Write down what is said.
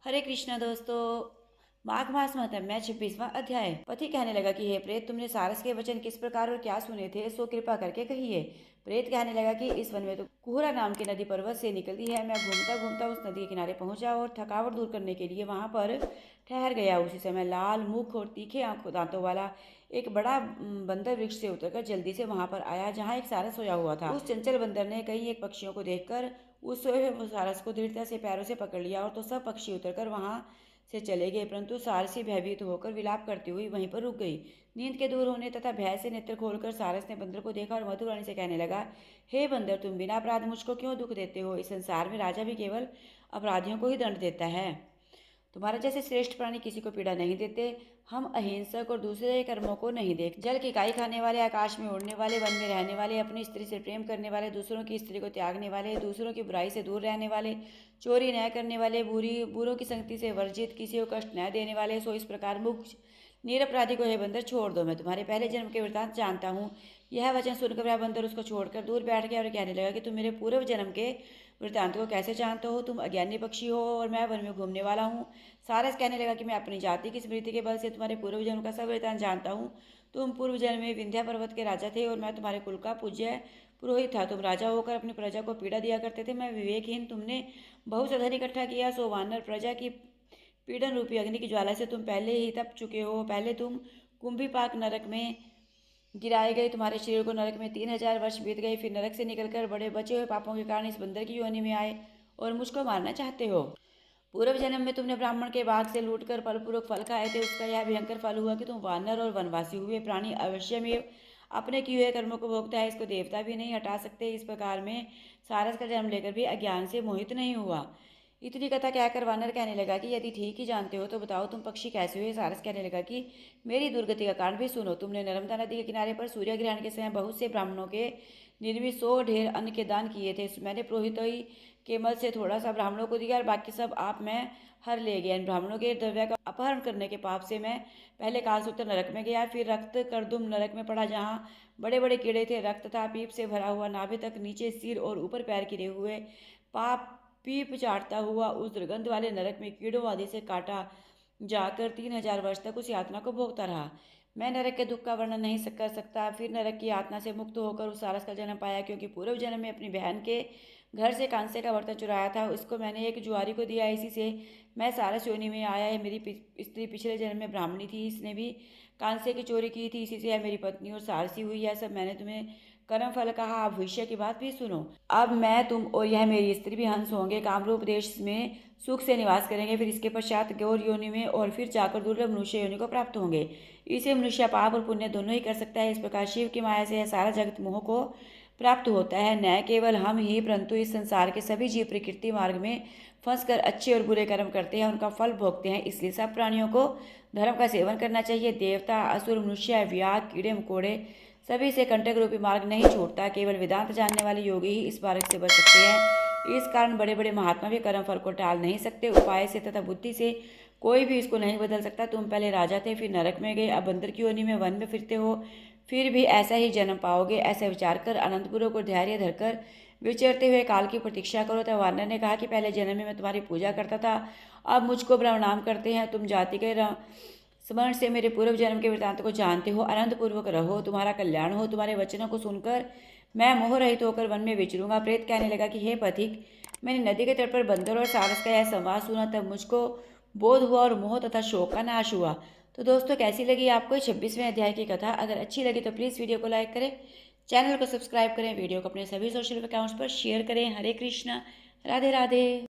हरे कृष्णा दोस्तों। माघ मास महात्म्य 26वां अध्याय। पति कहने लगा कि हे प्रेत, तुमने सारस के वचन किस प्रकार और क्या सुने थे, सो कृपा करके कहिए। प्रेत कहने लगा कि इस वन में तो कुहरा नाम की नदी पर्वत से निकलती है। मैं घूमता घूमता उस नदी के किनारे पहुंचा और थकावट दूर करने के लिए वहां पर ठहर गया। उसी समय लाल मुख और तीखे आंखों दांतों वाला एक बड़ा बंदर वृक्ष से उतरकर जल्दी से वहां पर आया जहां एक सारस सोया हुआ था। उस चंचल बंदर ने कई एक पक्षियों को देखकर उस सोए हुए सारस को दृढ़ता से पैरों से पकड़ लिया और तो सब पक्षी उतरकर वहां से चले गए, परंतु सारसी भयभीत होकर विलाप करती हुई वहीं पर रुक गई। नींद के दूर होने तथा भय से नेत्र खोलकर सारस ने बंदर को देखा और मधुर से कहने लगा, हे बंदर, तुम बिना अपराध मुझको क्यों दुख देते हो? इस संसार में राजा भी केवल अपराधियों को ही दंड देता है। तुम्हारे जैसे श्रेष्ठ प्राणी किसी को पीड़ा नहीं देते। हम अहिंसक और दूसरे कर्मों को नहीं देख। जल की काई खाने वाले, आकाश में उड़ने वाले, वन में रहने वाले, अपनी स्त्री से प्रेम करने वाले, दूसरों की स्त्री को त्यागने वाले, दूसरों की बुराई से दूर रहने वाले, चोरी न करने वाले, बुरों की संगति से वर्जित, किसी को कष्ट न देने वाले, सो इस प्रकार मुक्त निरपराधी को हे बंदर छोड़ दो। मैं तुम्हारे पहले जन्म के वृतांत जानता हूँ। यह वचन सुनकर वह बंदर उसको छोड़कर दूर बैठ गया और कहने लगा कि तुम मेरे पूर्व जन्म के वृतांत को कैसे जानते हो? तुम अज्ञानी पक्षी हो और मैं वन में घूमने वाला हूँ। सारस कहने लगा कि मैं अपनी जाति की स्मृति के बल से तुम्हारे पूर्व जन्म का सब वृतांत जानता हूँ। तुम पूर्व जन्म में विंध्या पर्वत के राजा थे और मैं तुम्हारे कुल का पूज्य पुरोहित था। तुम राजा होकर अपनी प्रजा को पीड़ा दिया करते थे। मैं विवेकहीन, तुमने बहुत सा धन इकट्ठा किया, सो वानर प्रजा की पीड़न रूपी अग्नि की ज्वाला से तुम पहले ही तप चुके हो। पहले तुम कुंभीपाक नरक में गिराए गए। तुम्हारे शरीर को नरक में 3000 वर्ष बीत गए। फिर नरक से निकलकर बड़े बचे हुए पापों के कारण इस बंदर की योनि में आए और मुझको मारना चाहते हो। पूर्व जन्म में तुमने ब्राह्मण के बाग से लूटकर बलपूर्वक फल खाए थे। उसका यह भयंकर फल हुआ कि तुम वानर और वनवासी हुए। प्राणी अवश्य में अपने किए हुए कर्मों को भोगता है, इसको देवता भी नहीं हटा सकते। इस प्रकार में सारस का जन्म लेकर भी अज्ञान से मोहित नहीं हुआ। इतनी कथा कहकर वानर कहने लगा कि यदि ठीक ही जानते हो तो बताओ तुम पक्षी कैसे हुए? सारस कहने लगा कि मेरी दुर्गति का कारण भी सुनो। तुमने नर्मदा नदी के किनारे पर सूर्य ग्रहण के समय बहुत से ब्राह्मणों के निर्मित 100 ढेर अन्न के दान किए थे। मैंने पुरोहित ही के मत से थोड़ा सा ब्राह्मणों को दिया और बाकी सब आप मैं हर ले गया। इन ब्राह्मणों के द्रव्य का अपहरण करने के पाप से मैं पहले कालसूत्र नरक में गया, फिर रक्त करदुम नरक में पड़ा जहाँ बड़े बड़े कीड़े थे। रक्त था पीप से भरा हुआ, नाभि तक नीचे सिर और ऊपर पैर गिरे हुए। पाप पीप चाटता हुआ उस दुर्गंध वाले नरक में कीड़ों आदि से काटा जाकर 3000 वर्ष तक उस यातना को भोगता रहा। मैं नरक के दुख का वर्णन नहीं कर सकता। फिर नरक की यातना से मुक्त होकर उस सारस का जन्म पाया, क्योंकि पूर्व जन्म में अपनी बहन के घर से कांसे का बर्तन चुराया था। उसको मैंने एक जुआरी को दिया, इसी से मैं सारस योनि में आया है। मेरी स्त्री पिछले जन्म में ब्राह्मणी थी, इसने भी कांसे की चोरी की थी, इसी से यह मेरी पत्नी और सारसी हुई। यह सब मैंने तुम्हें कर्म फल कहा। अब भविष्य की बात भी सुनो। अब मैं, तुम और यह मेरी स्त्री भी हंस होंगे, कामरूप देश में सुख से निवास करेंगे। फिर इसके पश्चात गौर योनि में और फिर जाकर दुर्लभ मनुष्य योनि को प्राप्त होंगे। इसे मनुष्य पाप और पुण्य दोनों ही कर सकता है। इस प्रकार शिव की माया से यह सारा जगत मोह को प्राप्त होता है। न केवल हम ही, परंतु इस संसार के सभी जीव प्रकृति मार्ग में फंसकर अच्छे और बुरे कर्म करते हैं, उनका फल भोगते हैं। इसलिए सब प्राणियों को धर्म का सेवन करना चाहिए। देवता, असुर, मनुष्य, व्याघ, कीड़े मकोड़े सभी से कंटक रूपी मार्ग नहीं छूटता। केवल वेदांत जानने वाले योगी ही इस मार्ग से बच सकते हैं। इस कारण बड़े बड़े महात्मा भी कर्म फल को टाल नहीं सकते। उपाय से तथा बुद्धि से कोई भी इसको नहीं बदल सकता। तुम पहले राजा थे, फिर नरक में गए, अब बंदर की योनि में वन में फिरते हो, फिर भी ऐसा ही जन्म पाओगे। ऐसा विचार कर अनंतपुरों को धैर्य धरकर विचरते हुए काल की प्रतीक्षा करो। तब वानर ने कहा कि पहले जन्म में मैं तुम्हारी पूजा करता था, अब मुझको प्रणाम करते हैं। तुम जाति के स्मरण से मेरे पूर्व जन्म के वृतांत को जानते हो। आनंद पूर्वक रहो, तुम्हारा कल्याण हो। तुम्हारे वचनों को सुनकर मैं मोह रहित होकर वन में विचरूंगा। प्रेत कहने लगा कि हे पथिक, मैंने नदी के तट पर बंदर और सारस का यह संवाद सुना, तब मुझको बोध हुआ और मोह तथा शोक का नाश हुआ। तो दोस्तों, कैसी लगी आपको 26वें अध्याय की कथा? अगर अच्छी लगी तो प्लीज़ वीडियो को लाइक करें, चैनल को सब्सक्राइब करें, वीडियो को अपने सभी सोशल अकाउंट्स पर शेयर करें। हरे कृष्णा, राधे राधे।